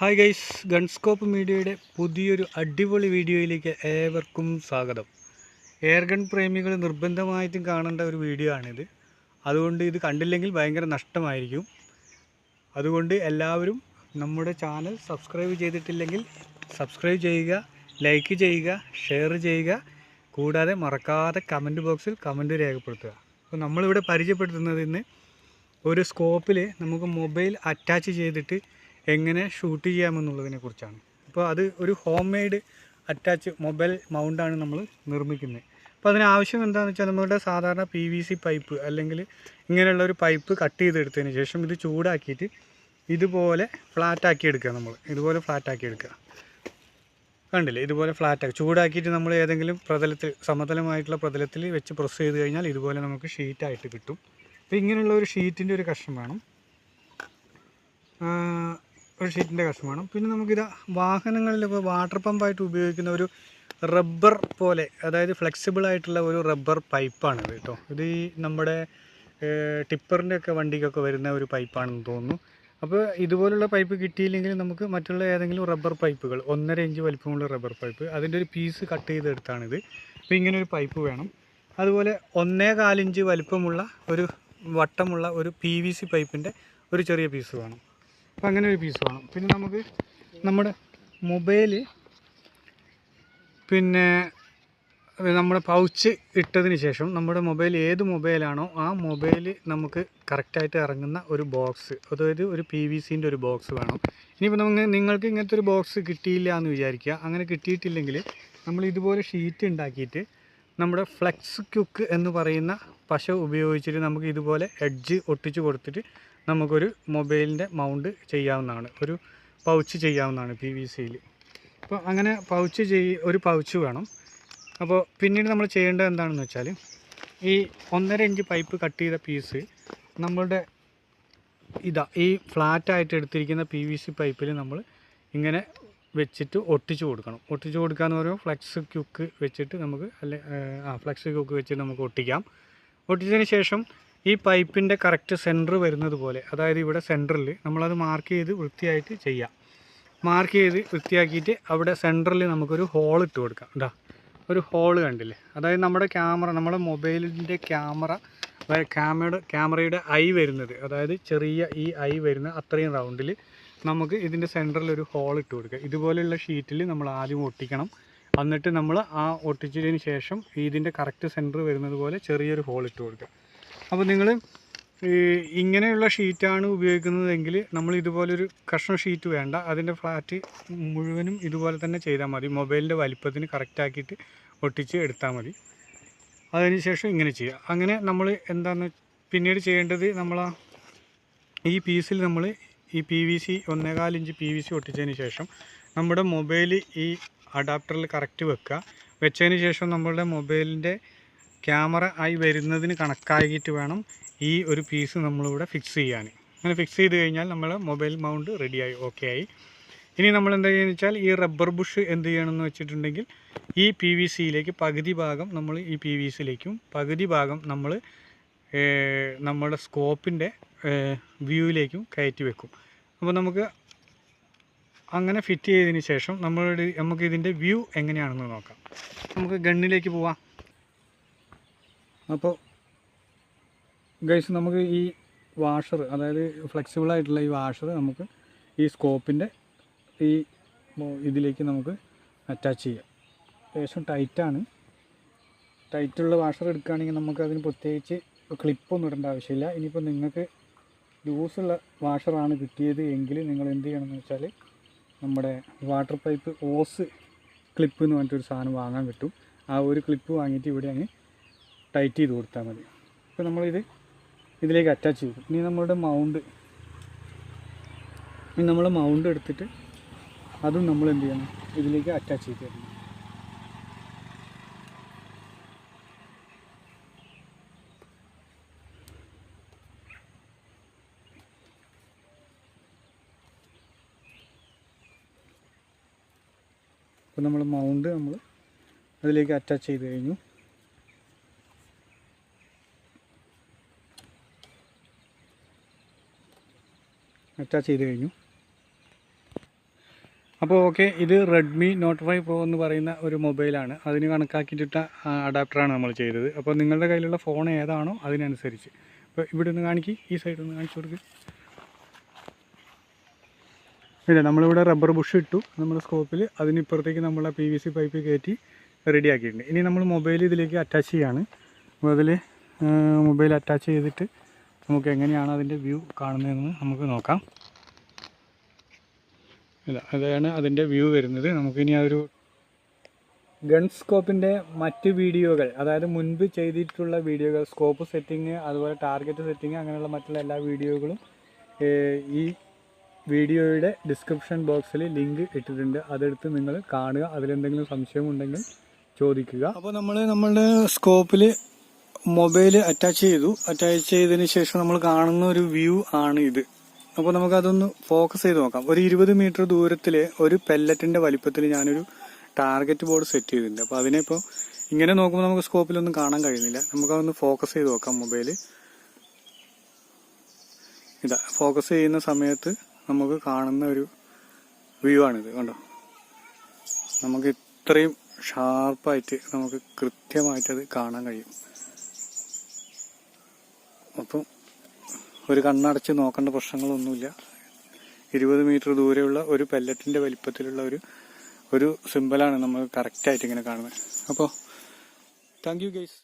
Hi guys, ഗൺസ്കോപ്പ് മീഡിയയുടെ പുതിയൊരു അടിപൊളി വീഡിയോയിലേക്ക് ഏവർക്കും സ്വാഗതം. എയർ ഗൺ പ്രേമികൾ നിർബന്ധമായിട്ടും കാണേണ്ട ഒരു വീഡിയോ ആണിത്. അതുകൊണ്ട് ഇത് കണ്ടില്ലെങ്കിൽ ഭയങ്കര നഷ്ടമായിരിക്കും. അതുകൊണ്ട് എല്ലാവരും നമ്മുടെ ചാനൽ സബ്സ്ക്രൈബ് ചെയ്തിട്ടില്ലെങ്കിൽ സബ്സ്ക്രൈബ് ചെയ്യുക, ലൈക്ക് ചെയ്യുക, ഷെയർ ചെയ്യുക. കൂടാതെ മറക്കാതെ കമൻറ്റ് ബോക്സിൽ കമൻറ്റ് രേഖപ്പെടുത്തുക. അപ്പോൾ നമ്മളിവിടെ പരിചയപ്പെടുത്തുന്നത് ഇന്ന് ഒരു സ്കോപ്പിൽ നമുക്ക് മൊബൈൽ അറ്റാച്ച് ചെയ്തിട്ട് എങ്ങനെ ഷൂട്ട് ചെയ്യാമെന്നുള്ളതിനെ കുറിച്ചാണ്. അപ്പോൾ അത് ഒരു ഹോം മെയ്ഡ് അറ്റാച്ച് മൊബൈൽ മൗണ്ടാണ് നമ്മൾ നിർമ്മിക്കുന്നത്. അപ്പോൾ അതിനാവശ്യം എന്താണെന്ന് വെച്ചാൽ നമ്മുടെ സാധാരണ PVC പൈപ്പ് അല്ലെങ്കിൽ ഇങ്ങനെയുള്ള ഒരു പൈപ്പ് കട്ട് ചെയ്തെടുത്തതിന് ശേഷം ഇത് ചൂടാക്കിയിട്ട് ഇതുപോലെ ഫ്ലാറ്റാക്കി എടുക്കുക. ഇതുപോലെ ഫ്ലാറ്റാക്കി എടുക്കുക. കണ്ടില്ലേ, ഇതുപോലെ ഫ്ലാറ്റാക്കി ചൂടാക്കിയിട്ട് നമ്മൾ ഏതെങ്കിലും പ്രതലത്തിൽ, സമതലമായിട്ടുള്ള പ്രതലത്തിൽ വെച്ച് പ്രസ് ചെയ്ത് കഴിഞ്ഞാൽ ഇതുപോലെ നമുക്ക് ഷീറ്റായിട്ട് കിട്ടും. അപ്പോൾ ഇങ്ങനെയുള്ള ഒരു ഷീറ്റിൻ്റെ ഒരു കഷ്ണം വേണം. പിന്നെ നമുക്കിത് വാഹനങ്ങളിലൊക്കെ വാട്ടർ പമ്പായിട്ട് ഉപയോഗിക്കുന്ന ഒരു റബ്ബർ പോലെ, അതായത് ഫ്ലെക്സിബിൾ ആയിട്ടുള്ള ഒരു റബ്ബർ പൈപ്പാണിത് കേട്ടോ. ഇത് ഈ നമ്മുടെ ടിപ്പറിൻ്റെ ഒക്കെ വണ്ടിക്കൊക്കെ വരുന്ന ഒരു പൈപ്പാണെന്ന് തോന്നുന്നു. അപ്പോൾ ഇതുപോലുള്ള പൈപ്പ് കിട്ടിയില്ലെങ്കിൽ നമുക്ക് മറ്റുള്ള ഏതെങ്കിലും റബ്ബർ പൈപ്പുകൾ, 1.5 ഇഞ്ച് വലിപ്പമുള്ള റബ്ബർ പൈപ്പ്, അതിൻ്റെ ഒരു പീസ് കട്ട് ചെയ്തെടുത്താണിത്. അപ്പോൾ ഇങ്ങനെ ഒരു പൈപ്പ് വേണം. അതുപോലെ 1.25 ഇഞ്ച് വലിപ്പമുള്ള ഒരു വട്ടമുള്ള ഒരു PVC പൈപ്പിൻ്റെ ഒരു ചെറിയ പീസ് വേണം. അപ്പോൾ അങ്ങനെ ഒരു പീസ് വേണം. പിന്നെ നമുക്ക് നമ്മുടെ മൊബൈൽ, പിന്നെ നമ്മുടെ പൗച്ച് ഇട്ടതിന് ശേഷം നമ്മുടെ മൊബൈൽ ഏത് മൊബൈലാണോ ആ മൊബൈൽ നമുക്ക് കറക്റ്റായിട്ട് ഇറങ്ങുന്ന ഒരു ബോക്സ്, അതായത് ഒരു PVCൻ്റെ ഒരു ബോക്സ് വേണം. ഇനിയിപ്പോൾ നിങ്ങൾക്ക് ഇങ്ങനത്തെ ഒരു ബോക്സ് കിട്ടിയില്ല എന്ന് വിചാരിക്കുക. അങ്ങനെ കിട്ടിയിട്ടില്ലെങ്കിൽ നമ്മൾ ഇതുപോലെ ഷീറ്റ് ഉണ്ടാക്കിയിട്ട് നമ്മുടെ ഫ്ലെക്സ് ക്യുക്ക് എന്ന് പറയുന്ന പശ ഉപയോഗിച്ചിട്ട് നമുക്ക് ഇതുപോലെ എഡ്ജ് ഒട്ടിച്ച് കൊടുത്തിട്ട് നമുക്കൊരു മൊബൈലിൻ്റെ മൗണ്ട് ചെയ്യാവുന്നതാണ്, ഒരു പൗച്ച് ചെയ്യാവുന്നതാണ് PVCയിൽ. അപ്പോൾ അങ്ങനെ ഒരു പൗച്ച് വേണം. അപ്പോൾ പിന്നീട് നമ്മൾ ചെയ്യേണ്ടത് എന്താണെന്ന് വെച്ചാൽ, ഈ 1.5 ഇഞ്ച് പൈപ്പ് കട്ട് ചെയ്ത പീസ് നമ്മളുടെ ഈ ഫ്ലാറ്റായിട്ട് എടുത്തിരിക്കുന്ന PVC പൈപ്പിൽ നമ്മൾ ഇങ്ങനെ വെച്ചിട്ട് ഒട്ടിച്ചു കൊടുക്കണം. ഒട്ടിച്ചു കൊടുക്കാമെന്ന് പറയുമ്പോൾ ഫ്ലെക്സ് ക്യുക്ക് വെച്ചിട്ട് നമുക്ക് ഫ്ലെക്സ് ക്യുക്ക് വെച്ചിട്ട് നമുക്ക് ഒട്ടിക്കാം. ഒട്ടിച്ചതിന് ശേഷം ഈ പൈപ്പിൻ്റെ കറക്റ്റ് സെൻറ്റർ വരുന്നത് പോലെ, അതായത് ഇവിടെ സെൻറ്ററിൽ നമ്മളത് മാർക്ക് ചെയ്ത് വൃത്തിയായിട്ട് ചെയ്യാം. മാർക്ക് ചെയ്ത് വൃത്തിയാക്കിയിട്ട് അവിടെ സെൻറ്ററിൽ നമുക്കൊരു ഹോൾ ഇട്ട് കൊടുക്കാം. ഒരു ഹോള് കണ്ടില്ലേ, അതായത് നമ്മുടെ മൊബൈലിൻ്റെ ക്യാമറയുടെ ഐ വരുന്നത്, അതായത് ചെറിയ ഈ ഐ വരുന്ന അത്രയും റൗണ്ടിൽ നമുക്ക് ഇതിൻ്റെ സെൻറ്ററിൽ ഒരു ഹോൾ ഇട്ട് കൊടുക്കുക. ഇതുപോലെയുള്ള ഷീറ്റിൽ നമ്മൾ ആദ്യം ഒട്ടിക്കണം. എന്നിട്ട് നമ്മൾ ആ ഒട്ടിച്ചതിന് ശേഷം ഇതിൻ്റെ കറക്റ്റ് സെൻറ്റർ വരുന്നത് പോലെ ചെറിയൊരു ഹോൾ ഇട്ട് കൊടുക്കുക. അപ്പോൾ നിങ്ങൾ ഇങ്ങനെയുള്ള ഷീറ്റാണ് ഉപയോഗിക്കുന്നതെങ്കിൽ നമ്മൾ ഇതുപോലൊരു കഷ്ണം ഷീറ്റ് വേണ്ട, അതിൻ്റെ ഫ്ലാറ്റ് മുഴുവനും ഇതുപോലെ തന്നെ ചെയ്താൽ മതി. മൊബൈലിൻ്റെ വലിപ്പത്തിന് കറക്റ്റാക്കിയിട്ട് ഒട്ടിച്ച് എടുത്താൽ മതി. അതിനുശേഷം ഇങ്ങനെ ചെയ്യുക. അങ്ങനെ നമ്മൾ പിന്നീട് ചെയ്യേണ്ടത്, ഈ പീസിൽ നമ്മൾ ഈ PVC 1.25 ഇഞ്ച് PVC ഒട്ടിച്ചതിന് ശേഷം നമ്മുടെ മൊബൈൽ ഈ അഡാപ്റ്ററിൽ കറക്റ്റ് വെച്ചതിന് ശേഷം നമ്മളുടെ മൊബൈലിൻ്റെ ക്യാമറ ആയി വരുന്നതിന് കണക്കാക്കിയിട്ട് വേണം ഈ ഒരു പീസ് നമ്മളിവിടെ ഫിക്സ് ചെയ്യാൻ. അങ്ങനെ ഫിക്സ് ചെയ്ത് കഴിഞ്ഞാൽ നമ്മൾ മൊബൈൽ മൗണ്ട് റെഡിയായി, ഓക്കെ ആയി. ഇനി നമ്മൾ എന്താ ചെയ്യുന്നത് വെച്ചാൽ, ഈ റബ്ബർ ബുഷ് എന്ത് ചെയ്യണമെന്ന് വെച്ചിട്ടുണ്ടെങ്കിൽ, ഈ PVCയിലേക്ക് പകുതി ഭാഗം നമ്മൾ ഈ PVCയിലേക്കും പകുതി ഭാഗം നമ്മൾ നമ്മുടെ സ്കോപ്പിൻ്റെ വ്യൂവിലേക്കും കയറ്റി വെക്കും. അപ്പോൾ നമുക്ക് അങ്ങനെ ഫിറ്റ് ചെയ്തതിന് ശേഷം നമുക്ക് ഇതിൻ്റെ വ്യൂ എങ്ങനെയാണെന്ന് നോക്കാം. നമുക്ക് ഗണ്ണിലേക്ക് പോവാം. അപ്പോൾ ഗൈസ്, നമുക്ക് ഈ വാഷർ, അതായത് ഫ്ലെക്സിബിൾ ആയിട്ടുള്ള ഈ വാഷർ നമുക്ക് ഈ സ്കോപ്പിൻ്റെ ഇതിലേക്ക് നമുക്ക് അറ്റാച്ച് ചെയ്യാം. ഏകദേശം ടൈറ്റുള്ള വാഷർ എടുക്കുകയാണെങ്കിൽ നമുക്കതിന് പ്രത്യേകിച്ച് ക്ലിപ്പൊന്നും ഇടേണ്ട ആവശ്യമില്ല. ഇനിയിപ്പോൾ നിങ്ങൾക്ക് ലൂസുള്ള വാഷറാണ് കിട്ടിയത് എങ്കിൽ നിങ്ങൾ എന്ത് ചെയ്യണമെന്ന് വെച്ചാൽ, നമ്മുടെ വാട്ടർ പൈപ്പ് ഓസ് ക്ലിപ്പ് എന്ന് പറഞ്ഞിട്ടൊരു സാധനം വാങ്ങാൻ കിട്ടും. ആ ഒരു ക്ലിപ്പ് വാങ്ങിയിട്ട് ഇവിടെ അങ്ങ് ടൈറ്റ് ചെയ്ത് കൊടുത്താൽ മതി. ഇപ്പോൾ നമ്മളിത് ഇതിലേക്ക് അറ്റാച്ച് ചെയ്തു. ഇനി നമ്മളുടെ മൗണ്ട് എടുത്തിട്ട് അതും നമ്മൾ എന്ത് ചെയ്യണം, ഇതിലേക്ക് അറ്റാച്ച് ചെയ്ത് തരണം. അപ്പോൾ നമ്മൾ മൗണ്ട് അതിലേക്ക് അറ്റാച്ച് ചെയ്ത് കഴിഞ്ഞു. അപ്പോൾ ഓക്കെ, ഇത് റെഡ്മി നോട്ട് 5 പ്രോ എന്ന് പറയുന്ന ഒരു മൊബൈലാണ്. അതിന് കണക്കാക്കിയിട്ട അഡാപ്റ്ററാണ് നമ്മൾ ചെയ്തത്. അപ്പോൾ നിങ്ങളുടെ കയ്യിലുള്ള ഫോൺ ഏതാണോ അതിനനുസരിച്ച്. അപ്പോൾ ഇവിടെ നിന്ന് കാണിക്കി, ഈ സൈഡിൽ നിന്ന് കാണിച്ചു കൊടുക്കുക. ഇല്ല, നമ്മളിവിടെ റബ്ബർ ബുഷ് ഇട്ടു നമ്മുടെ സ്കോപ്പിൽ. അതിനിപ്പുറത്തേക്ക് നമ്മൾ PVC പൈപ്പ് കയറ്റി റെഡി ആക്കിയിട്ടുണ്ട്. ഇനി നമ്മൾ മൊബൈൽ ഇതിലേക്ക് അറ്റാച്ച് ചെയ്യാണ്. അപ്പോൾ അതിൽ മൊബൈൽ അറ്റാച്ച് ചെയ്തിട്ട് നമുക്ക് എങ്ങനെയാണ് അതിൻ്റെ വ്യൂ കാണുന്നതെന്ന് നമുക്ക് നോക്കാം. ഇല്ല, അതാണ് അതിൻ്റെ വ്യൂ വരുന്നത്. നമുക്കിനി ആ ഒരു ഗൺ സ്കോപ്പിൻ്റെ മറ്റ് വീഡിയോകൾ, അതായത് മുൻപ് ചെയ്തിട്ടുള്ള വീഡിയോകൾ, സ്കോപ്പ് സെറ്റിങ്, അതുപോലെ ടാർഗറ്റ് സെറ്റിങ്, അങ്ങനെയുള്ള മറ്റുള്ള എല്ലാ വീഡിയോകളും ഈ വീഡിയോയുടെ ഡിസ്ക്രിപ്ഷൻ ബോക്സിൽ ലിങ്ക് ഇട്ടിട്ടുണ്ട്. അതെടുത്ത് നിങ്ങൾ കാണുക. അതിലെന്തെങ്കിലും സംശയമുണ്ടെങ്കിൽ ചോദിക്കുക. അപ്പോൾ നമ്മളുടെ സ്കോപ്പിൽ മൊബൈൽ അറ്റാച്ച് ചെയ്തു. അറ്റാച്ച് ചെയ്തതിന് ശേഷം നമ്മൾ കാണുന്ന ഒരു വ്യൂ ആണ് ഇത്. അപ്പോൾ നമുക്കതൊന്ന് ഫോക്കസ് ചെയ്ത് നോക്കാം. ഒരു 20 മീറ്റർ ദൂരത്തിൽ ഒരു പെല്ലറ്റിൻ്റെ വലിപ്പത്തിൽ ഞാനൊരു ടാർഗറ്റ് ബോർഡ് സെറ്റ് ചെയ്തിട്ടുണ്ട്. അപ്പോൾ അതിനിപ്പോൾ ഇങ്ങനെ നോക്കുമ്പോൾ നമുക്ക് സ്കോപ്പിലൊന്നും കാണാൻ കഴിയുന്നില്ല. നമുക്കതൊന്ന് ഫോക്കസ് ചെയ്ത് നോക്കാം. മൊബൈൽ ഇതാ ഫോക്കസ് ചെയ്യുന്ന സമയത്ത് നമുക്ക് കാണുന്ന ഒരു വ്യൂ ആണിത്. കണ്ടോ, നമുക്ക് ഇത്രയും ഷാർപ്പായിട്ട് നമുക്ക് കൃത്യമായിട്ടത് കാണാൻ കഴിയും. അപ്പം ഒരു കണ്ണടച്ച് നോക്കേണ്ട പ്രശ്നങ്ങളൊന്നുമില്ല. 20 മീറ്റർ ദൂരെയുള്ള ഒരു പെല്ലറ്റിൻ്റെ വലിപ്പത്തിലുള്ള ഒരു സിമ്പലാണ് നമ്മൾ കറക്റ്റായിട്ട് ഇങ്ങനെ കാണുന്നത്. അപ്പോൾ താങ്ക് യു ഗൈസ്.